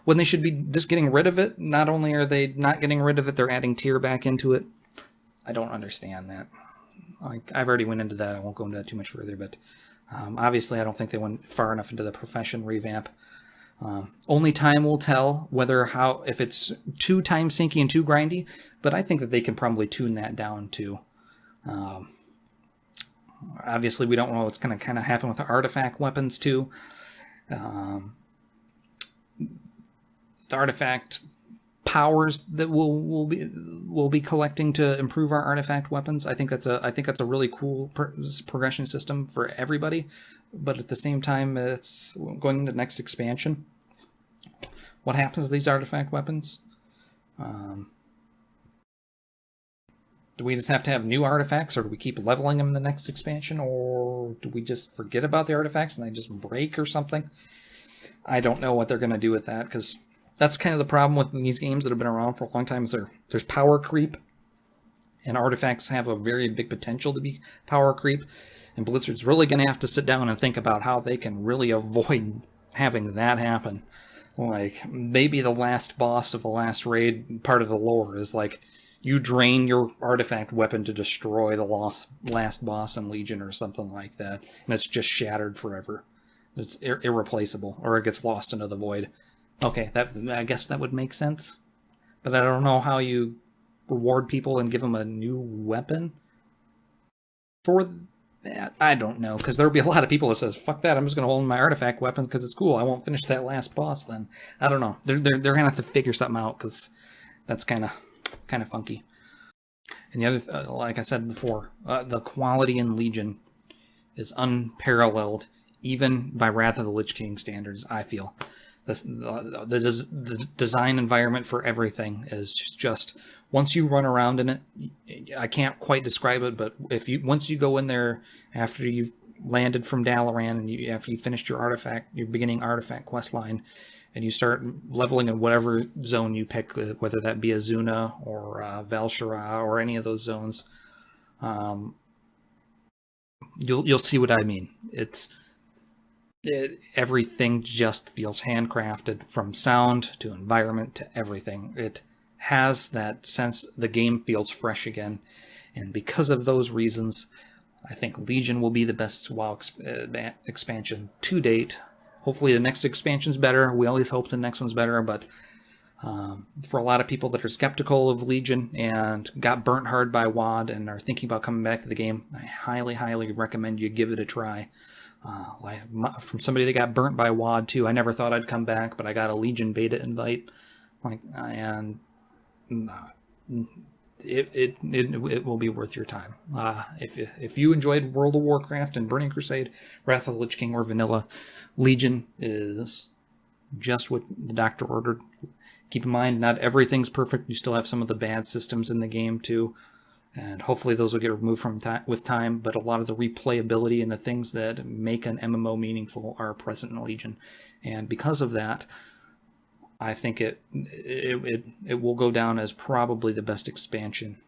when they should be just getting rid of it. Not only are they not getting rid of it, they're adding tier back into it. I don't understand that. I've already went into that. I won't go into that too much further, but obviously I don't think they went far enough into the profession revamp. Only time will tell if it's too time sinky and too grindy, but I think that they can probably tune that down too. Obviously we don't know what's going to kind of happen with the artifact weapons too. The artifact powers that we'll be collecting to improve our artifact weapons. I think that's a really cool progression system for everybody. But at the same time, it's going into the next expansion. What happens to these artifact weapons? Do we just have to have new artifacts, or do we keep leveling them in the next expansion, or do we just forget about the artifacts and they just break or something? I don't know what they're going to do with that, because that's kind of the problem with these games that have been around for a long time. Is there's power creep, and artifacts have a very big potential to be power creep, and Blizzard's really going to have to sit down and think about how they can really avoid having that happen. Like, maybe the last boss of the last raid, part of the lore is like, you drain your artifact weapon to destroy the last boss in Legion or something like that, and it's just shattered forever. It's irreplaceable, or it gets lost into the void. Okay, I guess that would make sense. But I don't know how you reward people and give them a new weapon for that. I don't know, because there'll be a lot of people that says, fuck that, I'm just going to hold my artifact weapon because it's cool. I won't finish that last boss then. I don't know. They're going to have to figure something out, because that's kind of funky. And the other, like I said before, the quality in Legion is unparalleled, even by Wrath of the Lich King standards, I feel. The design environment for everything is just, once you run around in it, I can't quite describe it, but once you go in there after you've landed from Dalaran and after you finished your beginning artifact quest line, and you start leveling in whatever zone you pick, whether that be Azuna or val'sharah or any of those zones, you'll see what I mean. Everything just feels handcrafted, from sound to environment to everything. It has that sense the game feels fresh again, and because of those reasons, I think Legion will be the best WoW expansion to date. Hopefully the next expansion's better. We always hope the next one's better, but for a lot of people that are skeptical of Legion and got burnt hard by WoD and are thinking about coming back to the game, I highly, highly recommend you give it a try. From somebody that got burnt by WoD too, I never thought I'd come back, but I got a Legion beta invite, and it will be worth your time. If you enjoyed World of Warcraft and Burning Crusade, Wrath of the Lich King, or Vanilla, Legion is just what the doctor ordered. Keep in mind, not everything's perfect. You still have some of the bad systems in the game too, and hopefully those will get removed with time, but a lot of the replayability and the things that make an MMO meaningful are present in Legion, and because of that, I think it will go down as probably the best expansion,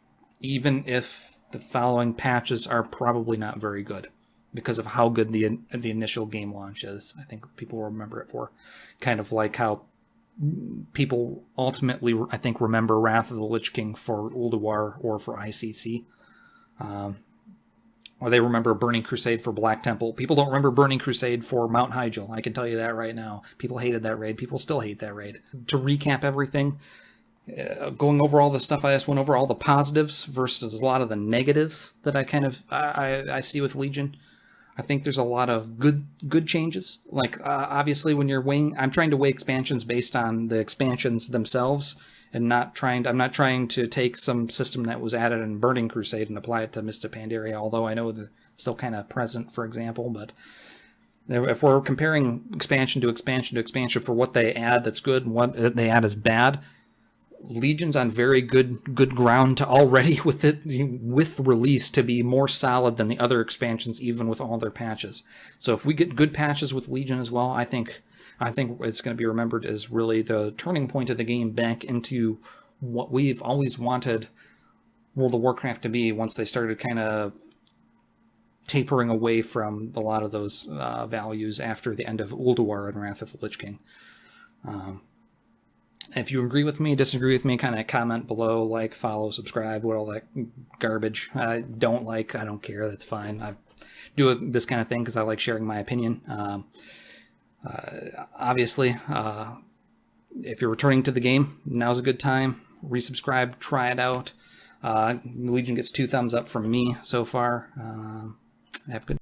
even if the following patches are probably not very good, because of how good the initial game launch is. I think people will remember it for, kind of like how people ultimately, I think, remember Wrath of the Lich King for Ulduar or for ICC. Or they remember Burning Crusade for Black Temple. People don't remember Burning Crusade for Mount Hyjal. I can tell you that right now. People hated that raid. People still hate that raid. To recap everything, going over all the stuff, I just went over all the positives versus a lot of the negatives that I see with Legion. I think there's a lot of good changes. Like, obviously, when you're weighing, I'm trying to weigh expansions based on the expansions themselves, and I'm not trying to take some system that was added in Burning Crusade and apply it to Mists of Pandaria, although I know that it's still kind of present, for example. But if we're comparing expansion to expansion to expansion for what they add that's good and what they add is bad, Legion's on very good ground to already with release to be more solid than the other expansions, even with all their patches. So if we get good patches with Legion as well, I think it's going to be remembered as really the turning point of the game back into what we've always wanted World of Warcraft to be, once they started kind of tapering away from a lot of those values after the end of Ulduar and Wrath of the Lich King. If you agree with me, disagree with me, kind of comment below, like, follow, subscribe, what all that garbage. I don't care, that's fine. I do this kind of thing because I like sharing my opinion. Obviously, if you're returning to the game, now's a good time. Resubscribe, try it out. Legion gets 2 thumbs up from me so far. Have a good